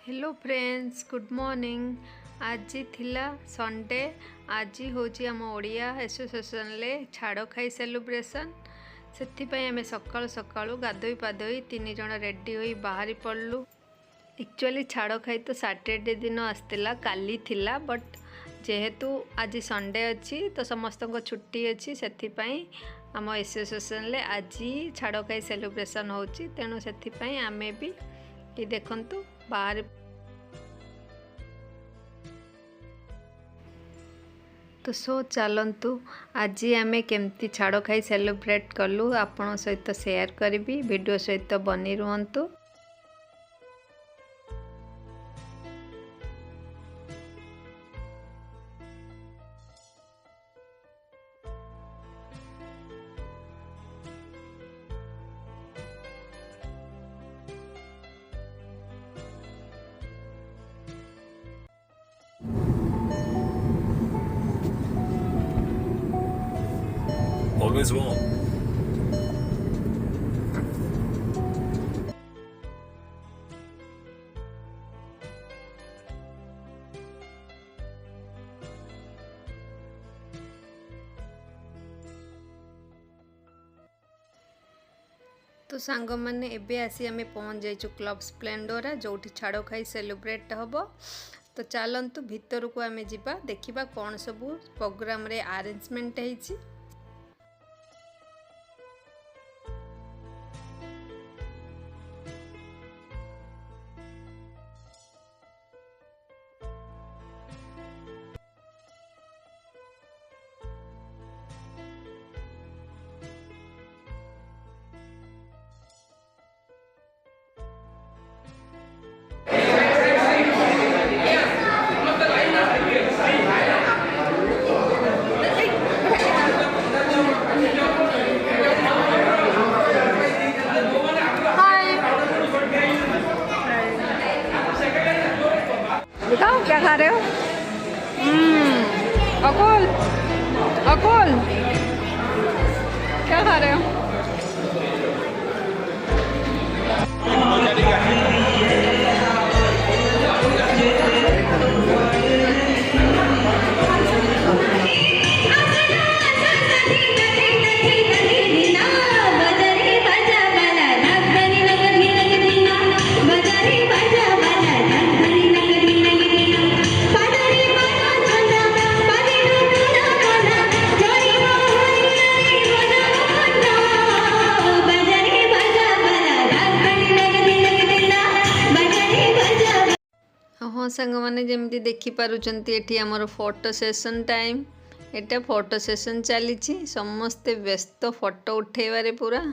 Hello friends, good morning. आज थिला Sunday. आज हूँ आम ओडिया एसोसिएशन ले छाड़ खाई सेलिब्रेशन। से आम सकाळु सकाळु गाधोई पाधोई तीन जन रेडी हो बाहरी पड़लु। एक्चुअली छाड़ खाई तो सैटरडे दिन आसला काली थिला, बट जेहेतु आज संडे अच्छी तो समस्त छुट्टी अच्छी से आम एसोसिएशन ले आज छाड़ खाई सेलिब्रेशन होची। तेणु से आमे भी ये देखंतु बाहर तो सो चलतु आज आमे केमती छाड़ खाई सेलिब्रेट कलु आपण सहित शेयर करी वीडियो सहित बनी रुहंतु। Always warm. तो सांग मैंने एबे आसी आमे पहुँच जाइछु क्लब स्प्लेंडोरा जो छाड़ खाई सेलिब्रेट हम। तो चलतु भितर को आमे जिबा देखिबा कौन सब प्रोग्राम रे अरेंजमेंट होईछि। बताओ क्या खा रहे हो? अकुल अकुल क्या खा रहे हो? हाँ सांग मैंने जमी देखिपुंट ये आमर फोटो सेशन टाइम। एटा फोटो सेशन चली समस्ते व्यस्त फोटो उठेबारे पूरा।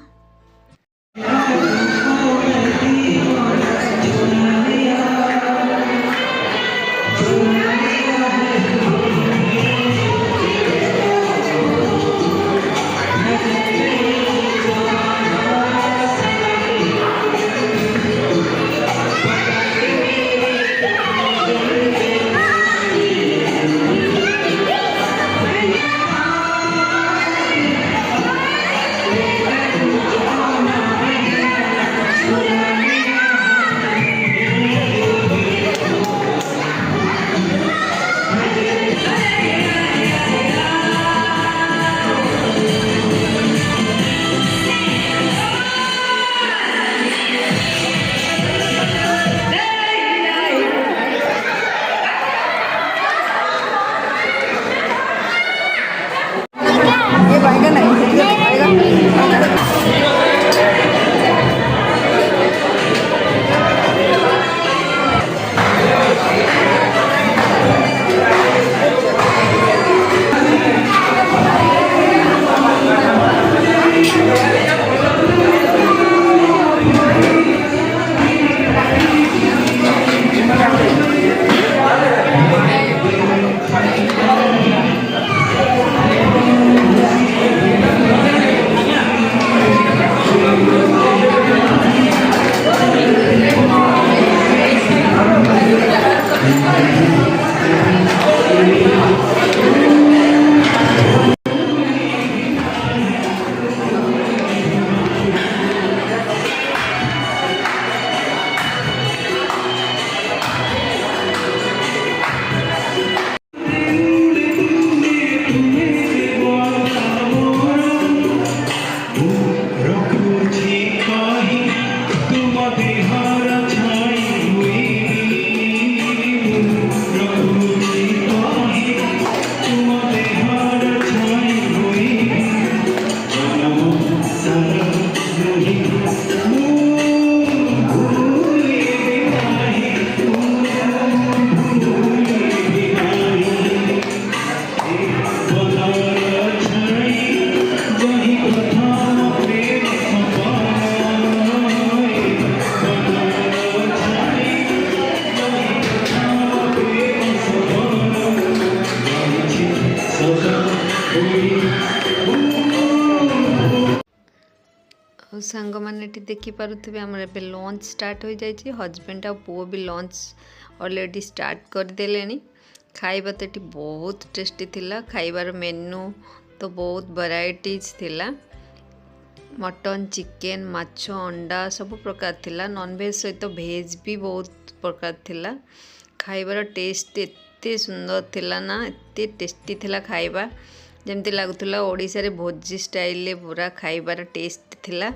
सांग मैंने देखी पारुथिबे हमर एबे लंच स्टार्ट हो जाइए हजबैंड आ पुओ भी लंच ऑलरेडी स्टार्ट कर देलेनी। खाइबा तो ये बहुत टेस्टी थिला। खाइबार मेन्यू तो बहुत वैराइटीज थिला। मटन चिकेन माछ अंडा सब प्रकार थिला। नॉनवेज सहित भेज भी बहुत प्रकार थिला। खाइबार टेस्ट एते सुंदर थिला ना, एते टेस्टी थिला खाइबा जमती लगुला ओडिशा रे भोजी स्टाइल रे पूरा खाइबार टेस्ट थिला।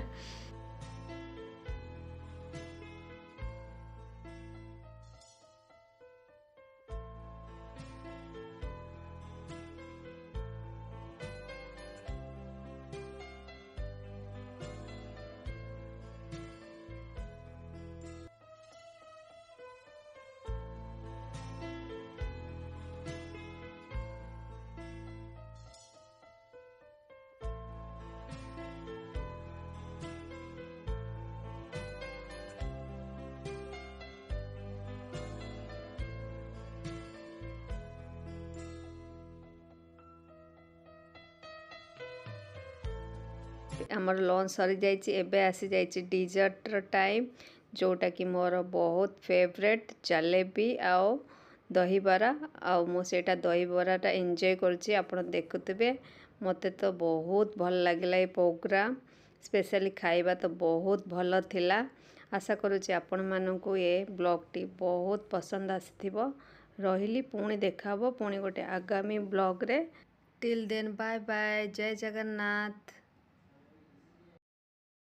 आमर लंच सरी जाइए एबे आसी जाइए डिजर्टर टाइम जोटा कि मोर बहुत फेवरेट जलेबी आओ दहीबरा आउ मु सेटा दहीबराटा एंजॉय करछि। आपण देखुथिबे मते तो बहुत भल लागिला ए प्रोग्राम स्पेशली खाइबा तो बहुत भल थिला। आशा करुछि आपण मानकु ए ब्लॉग टी बहुत पसंद आसीथिबो। रहिली पुणी देखाबो पुणी गोटे आगामी ब्लॉग रे। Till then bye bye. जय जगन्नाथ।